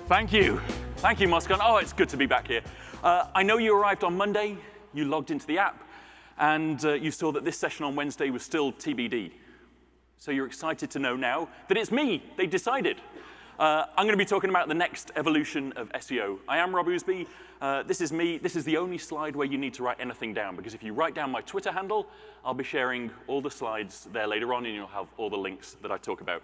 Thank you. Thank you, Mozcon. Oh, it's good to be back here. I know you arrived on Monday, you logged into the app, and you saw that this session on Wednesday was still TBD. So you're excited to know now that it's me. They decided. I'm going to be talking about the next evolution of SEO. I am Rob Ousbey. This is me. This is the only slide where you need to write anything down, because if you write down my Twitter handle, I'll be sharing all the slides there later on, and you'll have all the links that I talk about.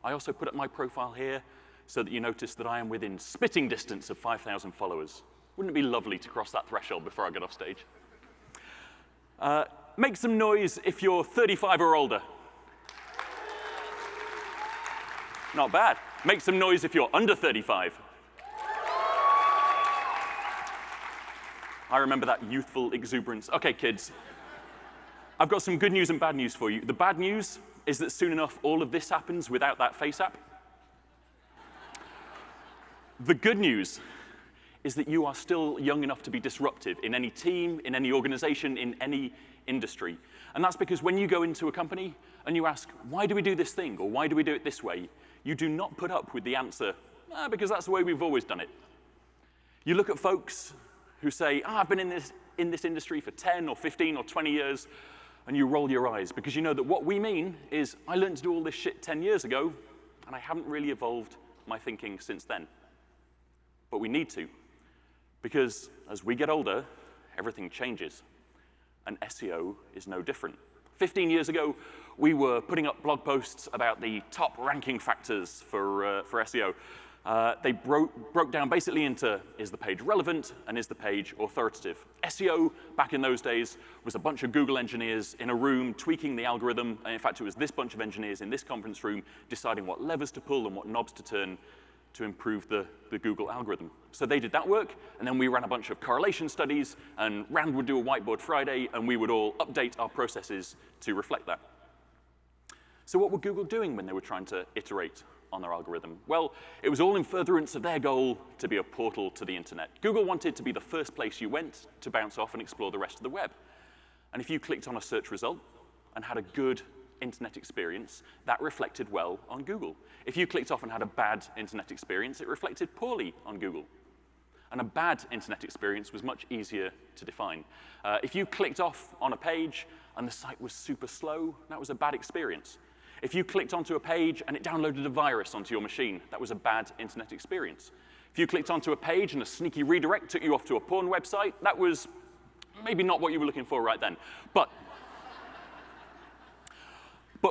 I also put up my profile here so that you notice that I am within spitting distance of 5,000 followers. Wouldn't it be lovely to cross that threshold before I get off stage? Make some noise if you're 35 or older. Not bad. Make some noise if you're under 35. I remember that youthful exuberance. OK, kids. I've got some good news and bad news for you. The bad news is that soon enough, all of this happens without that face app. The good news is that you are still young enough to be disruptive in any team, in any organization, in any industry. And that's because when you go into a company and you ask, why do we do this thing, or why do we do it this way, you do not put up with the answer, because that's the way we've always done it. You look at folks who say, I've been in this industry for 10 or 15 or 20 years, and you roll your eyes, because you know that what we mean is, I learned to do all this shit 10 years ago, and I haven't really evolved my thinking since then. But we need to, because as we get older, everything changes, and SEO is no different. 15 years ago, we were putting up blog posts about the top ranking factors for SEO. They broke down basically into, is the page relevant, and is the page authoritative? SEO, back in those days, was a bunch of Google engineers in a room tweaking the algorithm. And in fact, it was this bunch of engineers in this conference room deciding what levers to pull and what knobs to turn to improve the Google algorithm. So they did that work, and then we ran a bunch of correlation studies, and Rand would do a whiteboard Friday, and we would all update our processes to reflect that. So what were Google doing when they were trying to iterate on their algorithm? Well, it was all in furtherance of their goal to be a portal to the internet. Google wanted to be the first place you went to bounce off and explore the rest of the web. And if you clicked on a search result and had a good internet experience, that reflected well on Google. If you clicked off and had a bad internet experience, it reflected poorly on Google. And a bad internet experience was much easier to define. If you clicked off on a page and the site was super slow, that was a bad experience. If you clicked onto a page and it downloaded a virus onto your machine, that was a bad internet experience. If you clicked onto a page and a sneaky redirect took you off to a porn website, that was maybe not what you were looking for right then. But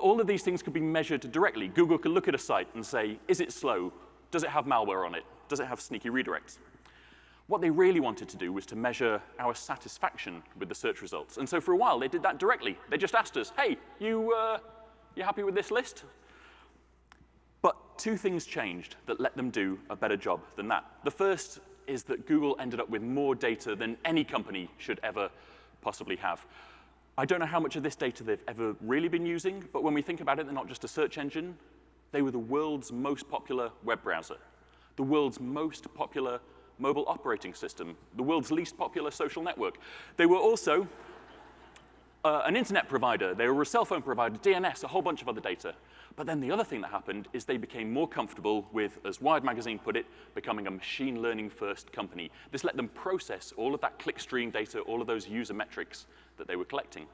all of these things could be measured directly. Google could look at a site and say, is it slow? Does it have malware on it? Does it have sneaky redirects? What they really wanted to do was to measure our satisfaction with the search results. And so for a while, they did that directly. They just asked us, hey, you happy with this list? But two things changed that let them do a better job than that. The first is that Google ended up with more data than any company should ever possibly have. I don't know how much of this data they've ever really been using, but when we think about it, they're not just a search engine. They were the world's most popular web browser, the world's most popular mobile operating system, the world's least popular social network. They were also an internet provider. They were a cell phone provider, DNS, a whole bunch of other data. But then the other thing that happened is they became more comfortable with, as Wired magazine put it, becoming a machine learning first company. This let them process all of that clickstream data, all of those user metrics that they were collecting.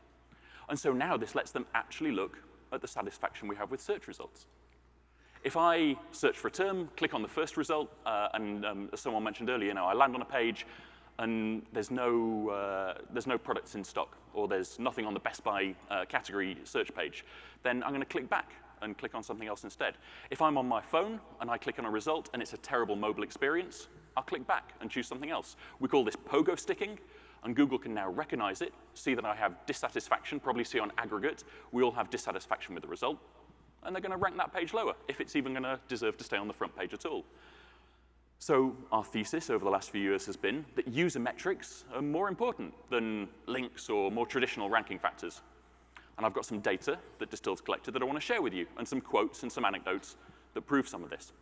And so now this lets them actually look at the satisfaction we have with search results. If I search for a term, click on the first result, and as someone mentioned earlier, I land on a page and there's no products in stock, or there's nothing on the Best Buy category search page, then I'm going to click back and click on something else instead. If I'm on my phone and I click on a result and it's a terrible mobile experience, I'll click back and choose something else. We call this pogo sticking, and Google can now recognize it, see that I have dissatisfaction, probably see on aggregate, we all have dissatisfaction with the result, and they're going to rank that page lower, if it's even going to deserve to stay on the front page at all. So our thesis over the last few years has been that user metrics are more important than links or more traditional ranking factors. And I've got some data that Distill's collected that I want to share with you, and some quotes and some anecdotes that prove some of this.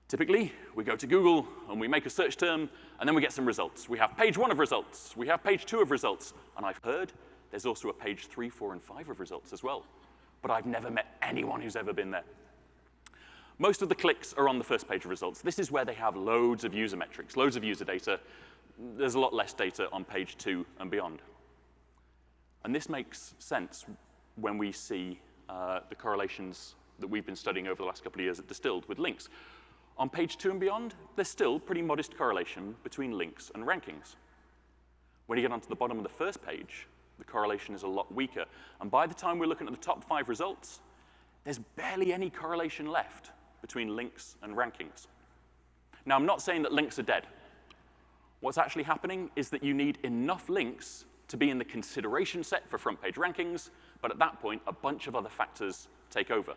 Typically, we go to Google and we make a search term, and then we get some results. We have page 1 of results. We have page 2 of results. And I've heard there's also a page 3, 4, and 5 of results as well. But I've never met anyone who's ever been there. Most of the clicks are on the first page of results. This is where they have loads of user metrics, loads of user data. There's a lot less data on page 2 and beyond. And this makes sense when we see the correlations that we've been studying over the last couple of years at Distilled with links. On page 2 and beyond, there's still pretty modest correlation between links and rankings. When you get onto the bottom of the first page, the correlation is a lot weaker. And by the time we're looking at the top 5 results, there's barely any correlation left between links and rankings. Now, I'm not saying that links are dead. What's actually happening is that you need enough links to be in the consideration set for front page rankings, but at that point, a bunch of other factors take over.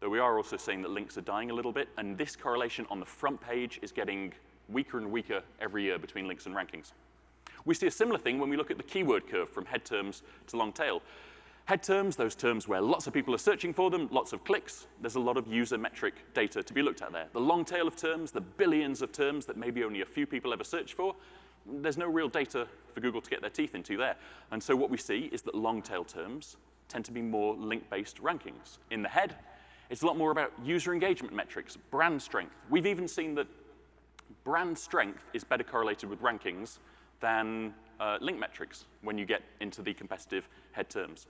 Though we are also saying that links are dying a little bit, and this correlation on the front page is getting weaker and weaker every year between links and rankings. We see a similar thing when we look at the keyword curve from head terms to long tail. Head terms, those terms where lots of people are searching for them, lots of clicks, there's a lot of user metric data to be looked at there. The long tail of terms, the billions of terms that maybe only a few people ever search for, there's no real data for Google to get their teeth into there. And so what we see is that long tail terms tend to be more link-based rankings. In the head, it's a lot more about user engagement metrics, brand strength. We've even seen that brand strength is better correlated with rankings than link metrics when you get into the competitive head terms.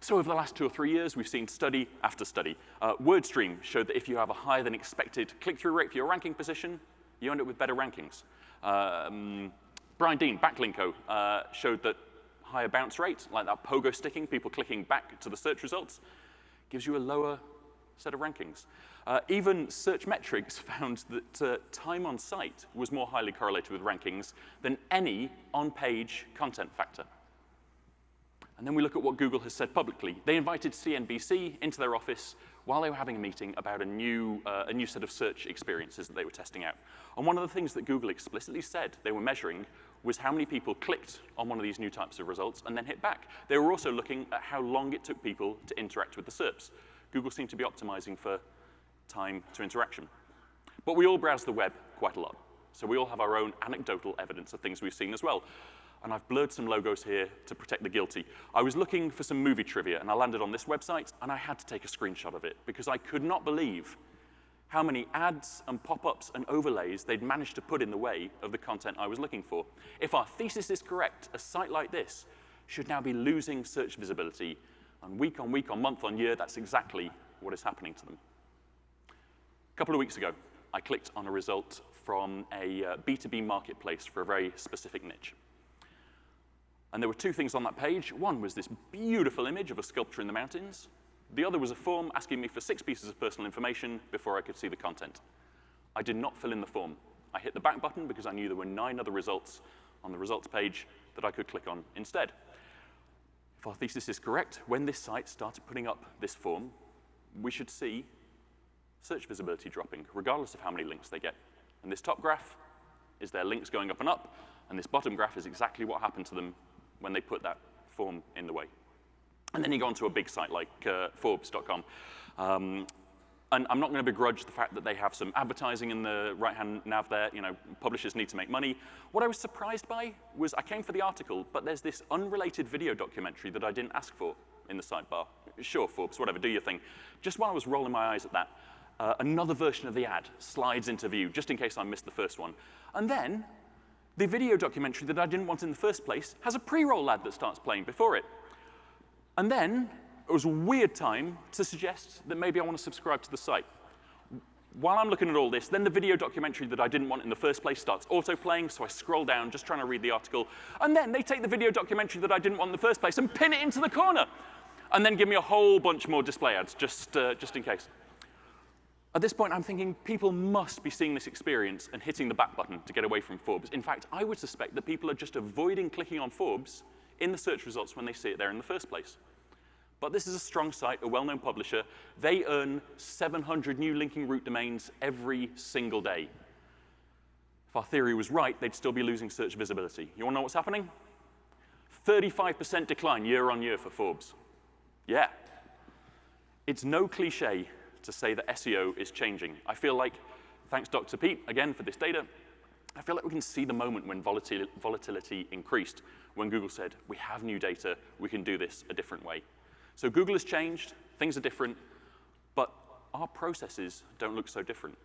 So over the last 2 or 3 years, we've seen study after study. WordStream showed that if you have a higher than expected click-through rate for your ranking position, you end up with better rankings. Brian Dean, Backlinko, showed that higher bounce rate, like that pogo sticking, people clicking back to the search results, gives you a lower set of rankings. Even Search Metrics found that time on site was more highly correlated with rankings than any on-page content factor. And then we look at what Google has said publicly. They invited CNBC into their office while they were having a meeting about a new set of search experiences that they were testing out. And one of the things that Google explicitly said they were measuring was how many people clicked on one of these new types of results and then hit back. They were also looking at how long it took people to interact with the SERPs. Google seemed to be optimizing for time to interaction. But we all browse the web quite a lot. So we all have our own anecdotal evidence of things we've seen as well. And I've blurred some logos here to protect the guilty. I was looking for some movie trivia, and I landed on this website, and I had to take a screenshot of it because I could not believe how many ads and pop-ups and overlays they'd managed to put in the way of the content I was looking for. If our thesis is correct, a site like this should now be losing search visibility, and week on week, on month on year, that's exactly what is happening to them. A couple of weeks ago, I clicked on a result from a B2B marketplace for a very specific niche. And there were 2 things on that page. One was this beautiful image of a sculpture in the mountains. The other was a form asking me for 6 pieces of personal information before I could see the content. I did not fill in the form. I hit the back button because I knew there were 9 other results on the results page that I could click on instead. If our thesis is correct, when this site started putting up this form, we should see search visibility dropping, regardless of how many links they get. And this top graph is their links going up, and this bottom graph is exactly what happened to them when they put that form in the way. And then you go onto a big site like Forbes.com. And I'm not going to begrudge the fact that they have some advertising in the right-hand nav there. You know, publishers need to make money. What I was surprised by was I came for the article, but there's this unrelated video documentary that I didn't ask for in the sidebar. Sure, Forbes, whatever, do your thing. Just while I was rolling my eyes at that, another version of the ad slides into view, just in case I missed the first one. And then the video documentary that I didn't want in the first place has a pre-roll ad that starts playing before it. And then it was a weird time to suggest that maybe I want to subscribe to the site. While I'm looking at all this, then the video documentary that I didn't want in the first place starts auto-playing, so I scroll down, just trying to read the article. And then they take the video documentary that I didn't want in the first place and pin it into the corner. And then give me a whole bunch more display ads, just in case. At this point, I'm thinking people must be seeing this experience and hitting the back button to get away from Forbes. In fact, I would suspect that people are just avoiding clicking on Forbes in the search results when they see it there in the first place. But this is a strong site, a well-known publisher. They earn 700 new linking root domains every single day. If our theory was right, they'd still be losing search visibility. You want to know what's happening? 35% decline year on year for Forbes. Yeah. It's no cliche to say that SEO is changing. I feel like, thanks Dr. Pete, again, for this data, I feel like we can see the moment when volatility increased, when Google said, we have new data, we can do this a different way. So Google has changed, things are different, but our processes don't look so different.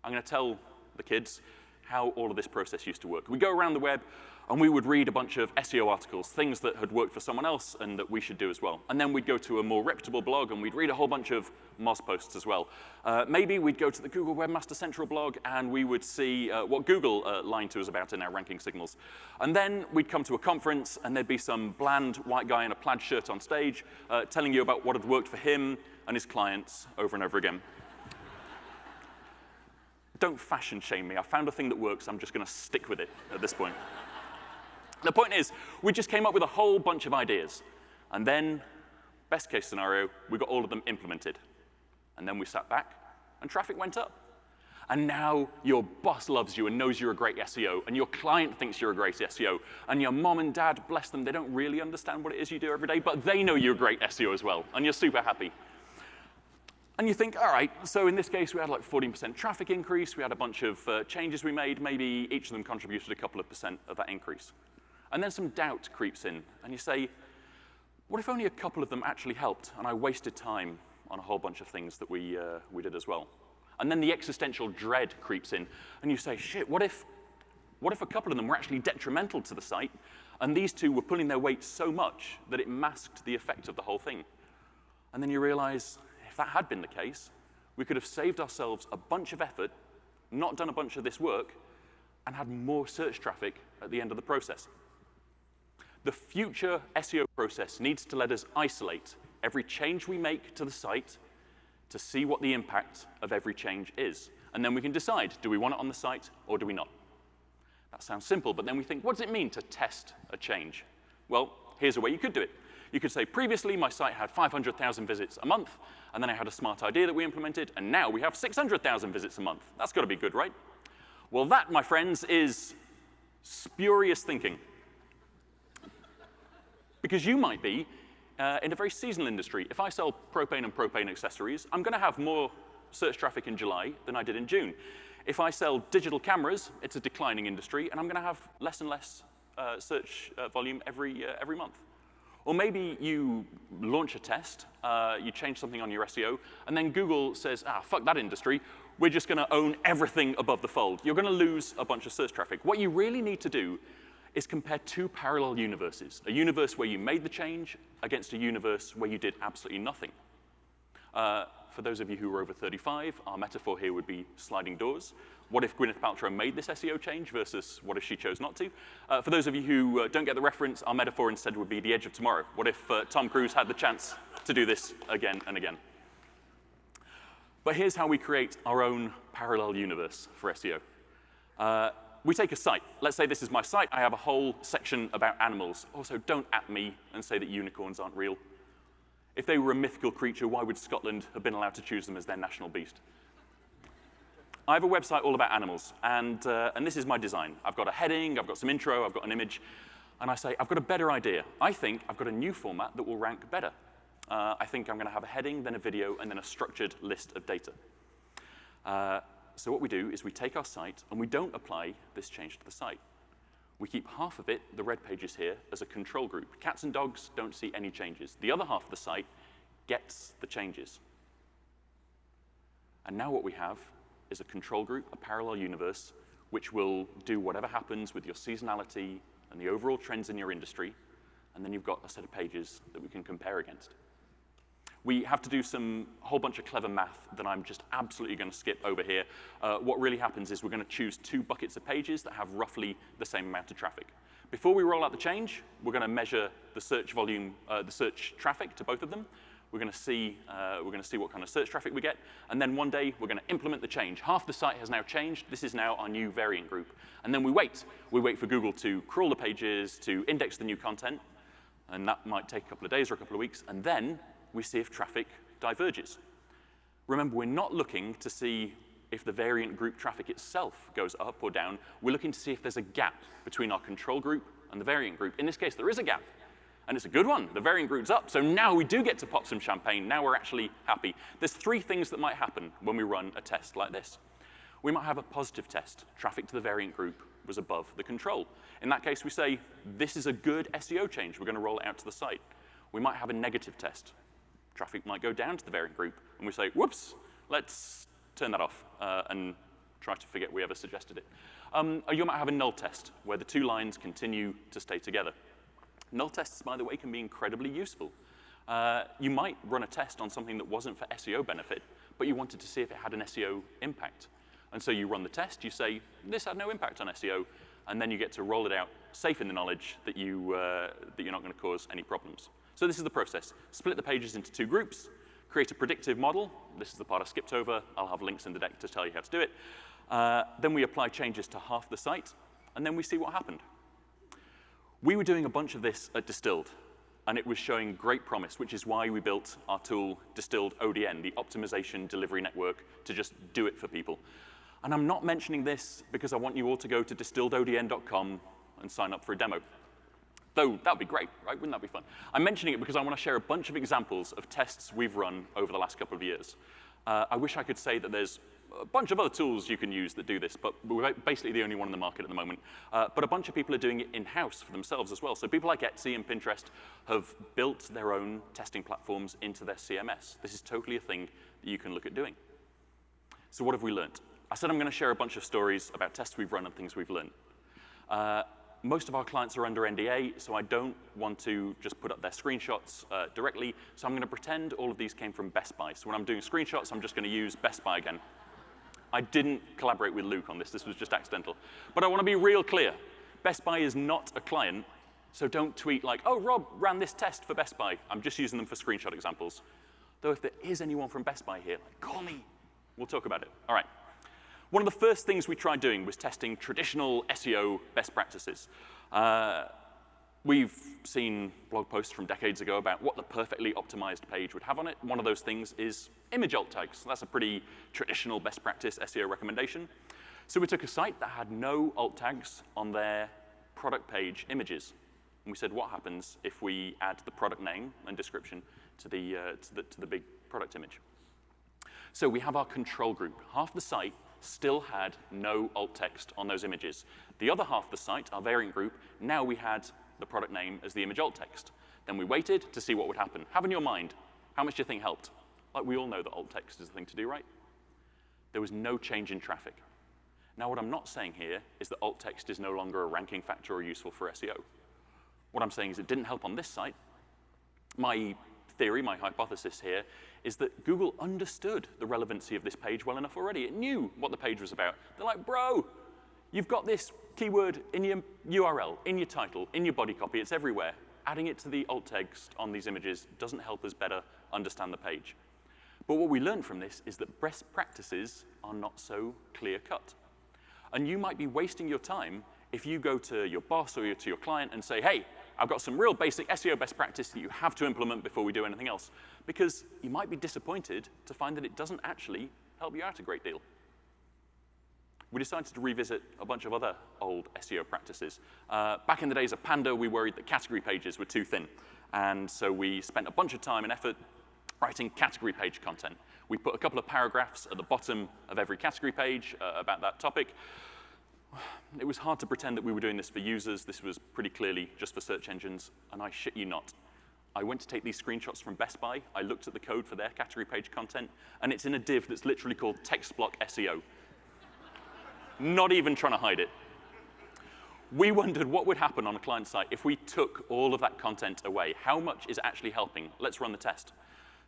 I'm going to tell the kids how all of this process used to work. We go around the web, and we would read a bunch of SEO articles, things that had worked for someone else and that we should do as well. And then we'd go to a more reputable blog, and we'd read a whole bunch of Moz posts as well. Maybe we'd go to the Google Webmaster Central blog, and we would see what Google lied to us about in our ranking signals. And then we'd come to a conference, and there'd be some bland white guy in a plaid shirt on stage telling you about what had worked for him and his clients over and over again. Don't fashion shame me. I found a thing that works. I'm just going to stick with it at this point. The point is, we just came up with a whole bunch of ideas. And then, best case scenario, we got all of them implemented. And then we sat back, and traffic went up. And now your boss loves you and knows you're a great SEO, and your client thinks you're a great SEO, and your mom and dad, bless them, they don't really understand what it is you do every day, but they know you're a great SEO as well, and you're super happy. And you think, all right, so in this case, we had like 14% traffic increase. We had a bunch of changes we made. Maybe each of them contributed a couple of percent of that increase. And then some doubt creeps in. And you say, what if only a couple of them actually helped, and I wasted time on a whole bunch of things that we did as well? And then the existential dread creeps in. And you say, shit, what if a couple of them were actually detrimental to the site, and these two were pulling their weight so much that it masked the effect of the whole thing? And then you realize, if that had been the case, we could have saved ourselves a bunch of effort, not done a bunch of this work, and had more search traffic at the end of the process. The future SEO process needs to let us isolate every change we make to the site to see what the impact of every change is. And then we can decide, do we want it on the site or do we not? That sounds simple, but then we think, what does it mean to test a change? Well, here's a way you could do it. You could say, previously, my site had 500,000 visits a month, and then I had a smart idea that we implemented, and now we have 600,000 visits a month. That's got to be good, right? Well, that, my friends, is spurious thinking. Because you might be in a very seasonal industry. If I sell propane and propane accessories, I'm going to have more search traffic in July than I did in June. If I sell digital cameras, it's a declining industry, and I'm going to have less and less search volume every month. Or maybe you launch a test, you change something on your SEO, and then Google says, fuck that industry, we're just going to own everything above the fold. You're going to lose a bunch of search traffic. What you really need to do is compare two parallel universes, a universe where you made the change against a universe where you did absolutely nothing. For those of you who are over 35, our metaphor here would be sliding doors. What if Gwyneth Paltrow made this SEO change versus what if she chose not to? For those of you who don't get the reference, our metaphor instead would be the edge of tomorrow. What if Tom Cruise had the chance to do this again and again? But here's how we create our own parallel universe for SEO. We take a site. Let's say this is my site. I have a whole section about animals. Also, don't at me and say that unicorns aren't real. If they were a mythical creature, why would Scotland have been allowed to choose them as their national beast? I have a website all about animals, and this is my design. I've got a heading, I've got some intro, I've got an image, and I say, I've got a better idea. I think I've got a new format that will rank better. I think I'm going to have a heading, then a video, and then a structured list of data. So what we do is we take our site, and we don't apply this change to the site. We keep half of it, the red pages here, as a control group. Cats and dogs don't see any changes. The other half of the site gets the changes. And now what we have is a control group, a parallel universe, which will do whatever happens with your seasonality and the overall trends in your industry, and then you've got a set of pages that we can compare against. We have to do a whole bunch of clever math that I'm just absolutely going to skip over here. What really happens is we're going to choose two buckets of pages that have roughly the same amount of traffic. Before we roll out the change, we're going to measure the search volume, the search traffic to both of them. We're going to see what kind of search traffic we get, and then one day we're going to implement the change. Half the site has now changed. This is now our new variant group, and then we wait. We wait for Google to crawl the pages, to index the new content, and that might take a couple of days or a couple of weeks, and then we see if traffic diverges. Remember, we're not looking to see if the variant group traffic itself goes up or down. We're looking to see if there's a gap between our control group and the variant group. In this case, there is a gap. And it's a good one. The variant group's up, so now we do get to pop some champagne. Now we're actually happy. There's three things that might happen when we run a test like this. We might have a positive test. Traffic to the variant group was above the control. In that case, we say, this is a good SEO change. We're going to roll it out to the site. We might have a negative test. Traffic might go down to the variant group, and we say, whoops, let's turn that off and try to forget we ever suggested it. Or you might have a null test, where the two lines continue to stay together. Null tests, by the way, can be incredibly useful. You might run a test on something that wasn't for SEO benefit, but you wanted to see if it had an SEO impact. And so you run the test, you say, this had no impact on SEO, and then you get to roll it out safe in the knowledge that, that you're not going to cause any problems. So this is the process. Split the pages into two groups, create a predictive model. This is the part I skipped over. I'll have links in the deck to tell you how to do it. Then we apply changes to half the site, and then we see what happened. We were doing a bunch of this at Distilled, and it was showing great promise, which is why we built our tool, Distilled ODN, the Optimization Delivery Network, to just do it for people. And I'm not mentioning this because I want you all to go to distilledodn.com and sign up for a demo. Though that would be great, right? Wouldn't that be fun? I'm mentioning it because I want to share a bunch of examples of tests we've run over the last couple of years. I wish I could say that there's a bunch of other tools you can use that do this, but we're basically the only one in the market at the moment. But a bunch of people are doing it in-house for themselves as well. So people like Etsy and Pinterest have built their own testing platforms into their CMS. This is totally a thing that you can look at doing. So what have we learned? I said I'm going to share a bunch of stories about tests we've run and things we've learned. Most of our clients are under NDA, so I don't want to just put up their screenshots directly. So I'm going to pretend all of these came from Best Buy. So when I'm doing screenshots, I'm just going to use Best Buy again. I didn't collaborate with Luke on this. This was just accidental. But I want to be real clear. Best Buy is not a client, so don't tweet like, oh, Rob ran this test for Best Buy. I'm just using them for screenshot examples. Though if there is anyone from Best Buy here, like, call me. We'll talk about it. All right. One of the first things we tried doing was testing traditional SEO best practices. We've seen blog posts from decades ago about what the perfectly optimized page would have on it. One of those things is image alt tags. That's a pretty traditional best practice SEO recommendation. So we took a site that had no alt tags on their product page images. And we said, what happens if we add the product name and description to the big product image? So we have our control group. Half the site still had no alt text on those images. The other half of the site, our variant group, now we had the product name as the image alt text. Then we waited to see what would happen. Have in your mind, how much do you think helped? Like, we all know that alt text is the thing to do, right? There was no change in traffic. Now, what I'm not saying here is that alt text is no longer a ranking factor or useful for SEO. What I'm saying is it didn't help on this site. My theory, my hypothesis here, is that Google understood the relevancy of this page well enough already. It knew what the page was about. They're like, bro, you've got this keyword in your URL, in your title, in your body copy. It's everywhere. Adding it to the alt text on these images doesn't help us better understand the page. But what we learned from this is that best practices are not so clear-cut. And you might be wasting your time if you go to your boss or to your client and say, hey, I've got some real basic SEO best practice that you have to implement before we do anything else. Because you might be disappointed to find that it doesn't actually help you out a great deal. We decided to revisit a bunch of other old SEO practices. Back in the days of Panda, we worried that category pages were too thin. And so we spent a bunch of time and effort writing category page content. We put a couple of paragraphs at the bottom of every category page about that topic. It was hard to pretend that we were doing this for users. This was pretty clearly just for search engines, and I shit you not. I went to take these screenshots from Best Buy. I looked at the code for their category page content, and it's in a div that's literally called text block SEO. Not even trying to hide it. We wondered what would happen on a client site if we took all of that content away. How much is actually helping? Let's run the test.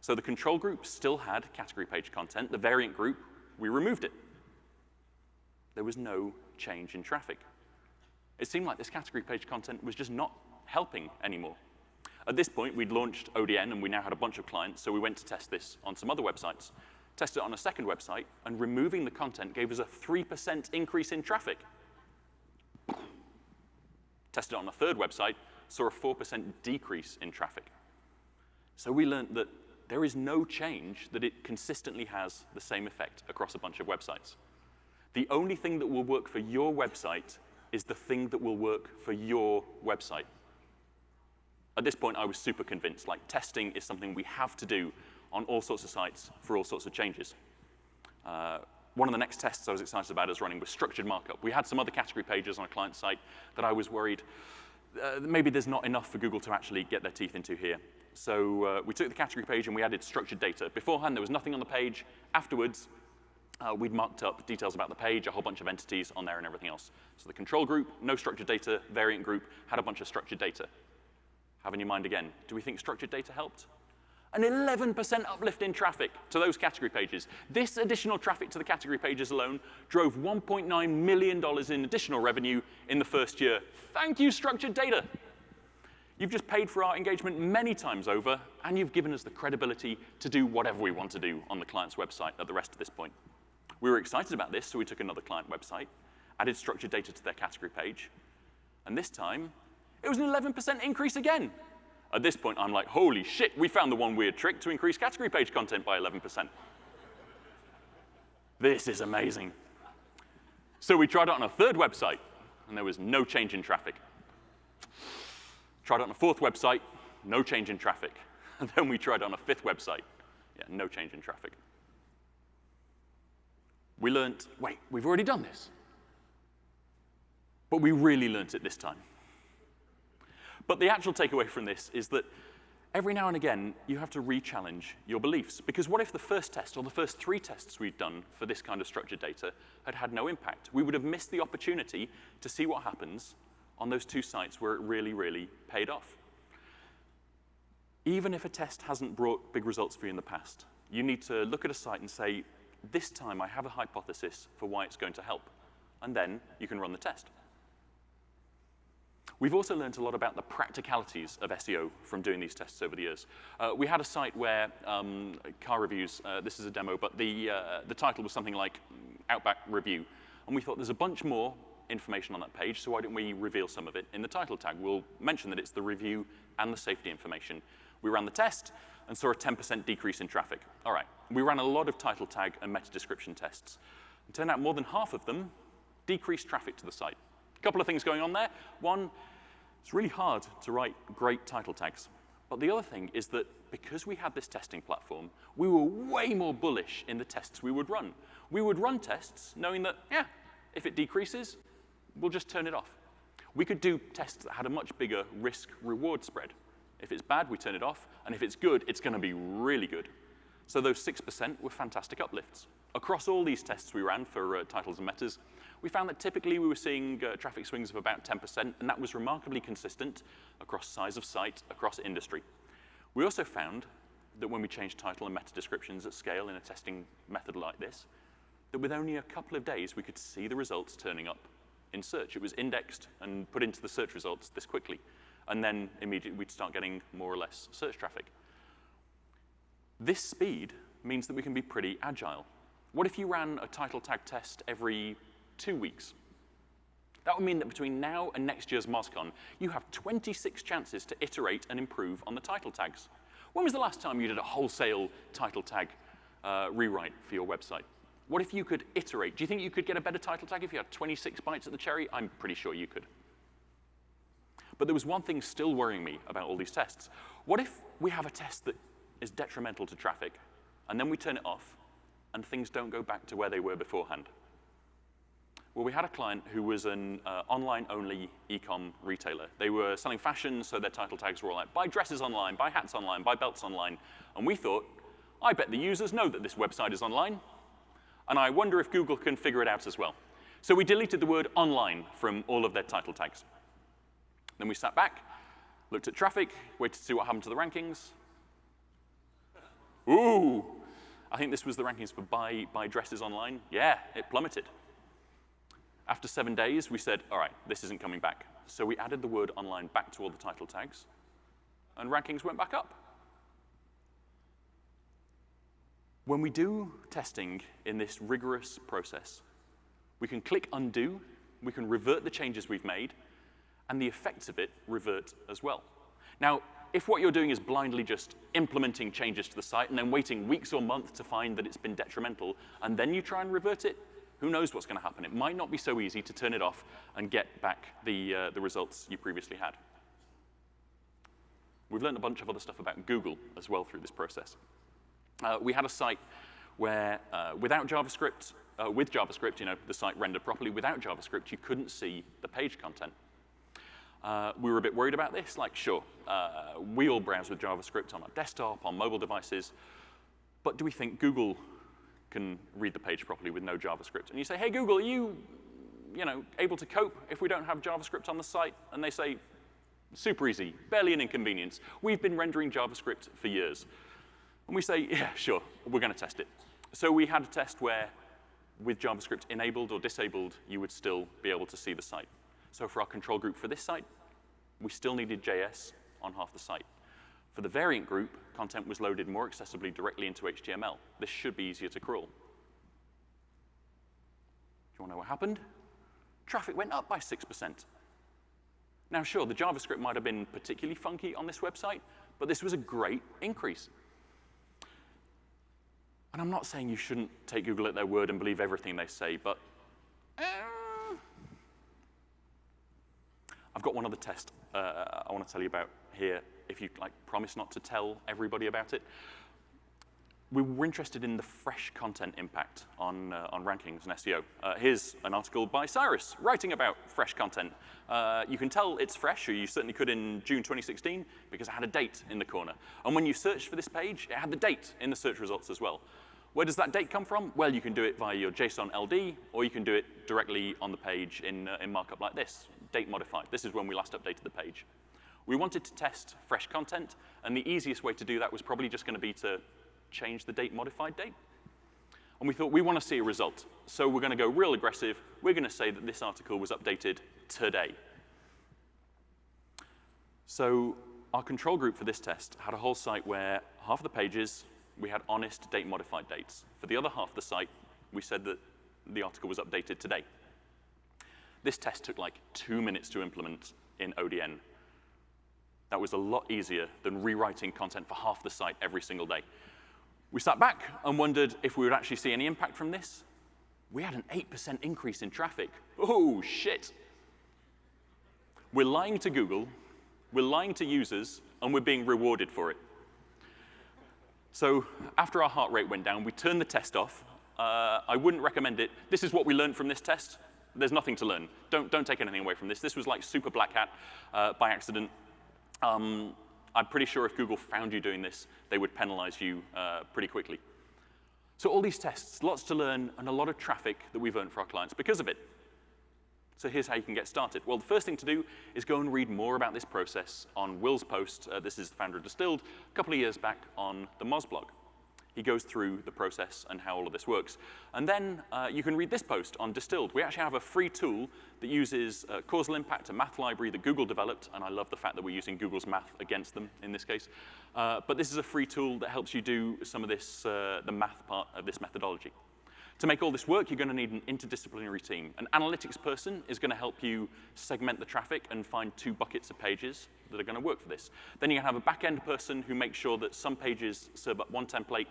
So the control group still had category page content. The variant group, we removed it. There was no change in traffic. It seemed like this category page content was just not helping anymore. At this point, we'd launched ODN, and we now had a bunch of clients, so we went to test this on some other websites. Tested it on a second website, and removing the content gave us a 3% increase in traffic. Tested it on a third website, saw a 4% decrease in traffic. So we learned that there is no change that it consistently has the same effect across a bunch of websites. The only thing that will work for your website is the thing that will work for your website. At this point, I was super convinced, like, testing is something we have to do on all sorts of sites for all sorts of changes. One of the next tests I was excited about us running was structured markup. We had some other category pages on a client site that I was worried, maybe there's not enough for Google to actually get their teeth into here. So we took the category page and we added structured data. Beforehand, there was nothing on the page. Afterwards, we'd marked up details about the page, a whole bunch of entities on there and everything else. So the control group, no structured data. Variant group had a bunch of structured data. Have in your mind again, do we think structured data helped? An 11% uplift in traffic to those category pages. This additional traffic to the category pages alone drove $1.9 million in additional revenue in the first year. Thank you, structured data. You've just paid for our engagement many times over, and you've given us the credibility to do whatever we want to do on the client's website at the rest of this point. We were excited about this, so we took another client website, added structured data to their category page, and this time, it was an 11% increase again. At this point, I'm like, holy shit, we found the one weird trick to increase category page content by 11%. This is amazing. So we tried it on a third website, and there was no change in traffic. Tried it on a fourth website, no change in traffic. And then we tried it on a fifth website. Yeah, no change in traffic. We learned, wait, we've already done this. But we really learned it this time. But the actual takeaway from this is that every now and again, you have to re-challenge your beliefs. Because what if the first test or the first 3 tests we'd done for this kind of structured data had no impact? We would have missed the opportunity to see what happens on those 2 sites where it really, really paid off. Even if a test hasn't brought big results for you in the past, you need to look at a site and say, this time I have a hypothesis for why it's going to help. And then you can run the test. We've also learned a lot about the practicalities of SEO from doing these tests over the years. We had a site where car reviews, this is a demo, but the title was something like Outback Review. And we thought there's a bunch more information on that page, so why don't we reveal some of it in the title tag? We'll mention that it's the review and the safety information. We ran the test and saw a 10% decrease in traffic. All right, we ran a lot of title tag and meta description tests. It turned out more than half of them decreased traffic to the site. A couple of things going on there. One, it's really hard to write great title tags. But the other thing is that because we had this testing platform, we were way more bullish in the tests we would run. We would run tests knowing that, yeah, if it decreases, we'll just turn it off. We could do tests that had a much bigger risk-reward spread. If it's bad, we turn it off, and if it's good, it's going to be really good. So those 6% were fantastic uplifts. Across all these tests we ran for titles and metas, we found that typically we were seeing traffic swings of about 10%, and that was remarkably consistent across size of site, across industry. We also found that when we changed title and meta descriptions at scale in a testing method like this, that with only a couple of days, we could see the results turning up in search. It was indexed and put into the search results this quickly. And then immediately we'd start getting more or less search traffic. This speed means that we can be pretty agile. What if you ran a title tag test every 2 weeks? That would mean that between now and next year's Mozcon, you have 26 chances to iterate and improve on the title tags. When was the last time you did a wholesale title tag rewrite for your website? What if you could iterate? Do you think you could get a better title tag if you had 26 bites at the cherry? I'm pretty sure you could. But there was one thing still worrying me about all these tests. What if we have a test that is detrimental to traffic, and then we turn it off, and things don't go back to where they were beforehand? Well, we had a client who was an online-only e-com retailer. They were selling fashion, so their title tags were all like, buy dresses online, buy hats online, buy belts online. And we thought, I bet the users know that this website is online, and I wonder if Google can figure it out as well. So we deleted the word online from all of their title tags. Then we sat back, looked at traffic, waited to see what happened to the rankings. Ooh, I think this was the rankings for buy dresses online. Yeah, it plummeted. After 7 days, we said, all right, this isn't coming back. So we added the word online back to all the title tags, and rankings went back up. When we do testing in this rigorous process, we can click undo, we can revert the changes we've made, and the effects of it revert as well. Now, if what you're doing is blindly just implementing changes to the site and then waiting weeks or months to find that it's been detrimental, and then you try and revert it, who knows what's going to happen? It might not be so easy to turn it off and get back the results you previously had. We've learned a bunch of other stuff about Google as well through this process. We had a site where without JavaScript, with JavaScript, the site rendered properly. Without JavaScript, you couldn't see the page content. We were a bit worried about this. Like, sure, we all browse with JavaScript on our desktop, on mobile devices. But do we think Google can read the page properly with no JavaScript? And you say, hey, Google, are you able to cope if we don't have JavaScript on the site? And they say, super easy, barely an inconvenience. We've been rendering JavaScript for years. And we say, yeah, sure, we're going to test it. So we had a test where, with JavaScript enabled or disabled, you would still be able to see the site. So for our control group for this site, we still needed JS on half the site. For the variant group, content was loaded more accessibly directly into HTML. This should be easier to crawl. Do you want to know what happened? Traffic went up by 6%. Now, sure, the JavaScript might have been particularly funky on this website, but this was a great increase. And I'm not saying you shouldn't take Google at their word and believe everything they say, but I've got one other test I want to tell you about here, if you promise not to tell everybody about it. We were interested in the fresh content impact on rankings and SEO. Here's an article by Cyrus writing about fresh content. You can tell it's fresh, or you certainly could in June 2016, because it had a date in the corner. And when you searched for this page, it had the date in the search results as well. Where does that date come from? Well, you can do it via your JSON LD, or you can do it directly on the page in markup like this, date modified. This is when we last updated the page. We wanted to test fresh content, and the easiest way to do that was probably just going to be to change the date modified date. And we thought, we want to see a result. So we're going to go real aggressive. We're going to say that this article was updated today. So our control group for this test had a whole site where half of the pages, we had honest date modified dates. For the other half of the site, we said that the article was updated today. This test took like 2 minutes to implement in ODN. That was a lot easier than rewriting content for half the site every single day. We sat back and wondered if we would actually see any impact from this. We had an 8% increase in traffic. Oh, shit. We're lying to Google, we're lying to users, and we're being rewarded for it. So after our heart rate went down, we turned the test off. I wouldn't recommend it. This is what we learned from this test. There's nothing to learn. Don't take anything away from this. This was like super black hat by accident. I'm pretty sure if Google found you doing this, they would penalize you pretty quickly. So all these tests, lots to learn, and a lot of traffic that we've earned for our clients because of it. So here's how you can get started. Well, the first thing to do is go and read more about this process on Will's post. This is the founder of Distilled, a couple of years back on the Moz blog. He goes through the process and how all of this works. And then you can read this post on Distilled. We actually have a free tool that uses causal impact, a math library that Google developed, and I love the fact that we're using Google's math against them in this case. But this is a free tool that helps you do some of this, the math part of this methodology. To make all this work, you're going to need an interdisciplinary team. An analytics person is going to help you segment the traffic and find 2 buckets of pages that are going to work for this. Then you're going to have a back-end person who makes sure that some pages serve up one template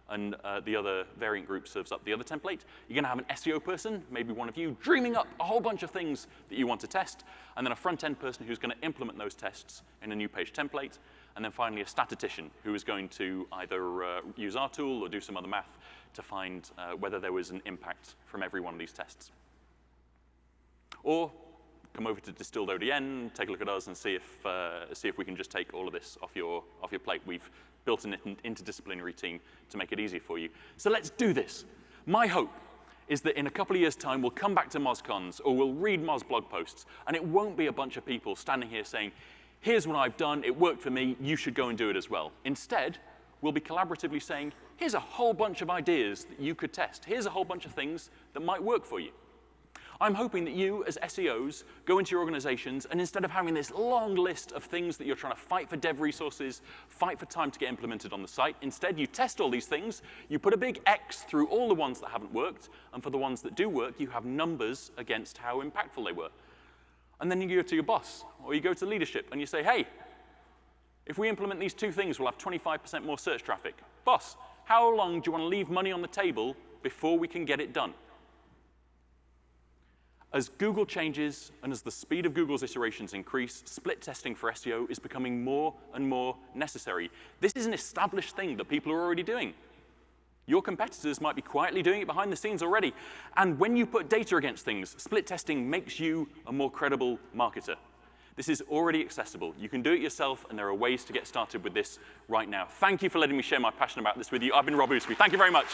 and the other variant group serves up the other template. You're going to have an SEO person, maybe one of you, dreaming up a whole bunch of things that you want to test, and then a front-end person who's going to implement those tests in a new page template, and then finally a statistician who is going to either use our tool or do some other math to find whether there was an impact from every one of these tests. Or come over to Distilled ODN, take a look at us, and see if we can just take all of this off your plate. We've built an interdisciplinary team to make it easier for you. So let's do this. My hope is that in a couple of years' time, we'll come back to Mozcons, or we'll read Moz blog posts, and it won't be a bunch of people standing here saying, here's what I've done, it worked for me, you should go and do it as well. Instead, we'll be collaboratively saying, here's a whole bunch of ideas that you could test. Here's a whole bunch of things that might work for you. I'm hoping that you, as SEOs, go into your organizations, and instead of having this long list of things that you're trying to fight for dev resources, fight for time to get implemented on the site, instead you test all these things, you put a big X through all the ones that haven't worked, and for the ones that do work, you have numbers against how impactful they were. And then you go to your boss, or you go to leadership, and you say, hey, if we implement these 2 things, we'll have 25% more search traffic. Boss, how long do you want to leave money on the table before we can get it done? As Google changes and as the speed of Google's iterations increase, split testing for SEO is becoming more and more necessary. This is an established thing that people are already doing. Your competitors might be quietly doing it behind the scenes already. And when you put data against things, split testing makes you a more credible marketer. This is already accessible. You can do it yourself, and there are ways to get started with this right now. Thank you for letting me share my passion about this with you. I've been Rob Ousbey. Thank you very much.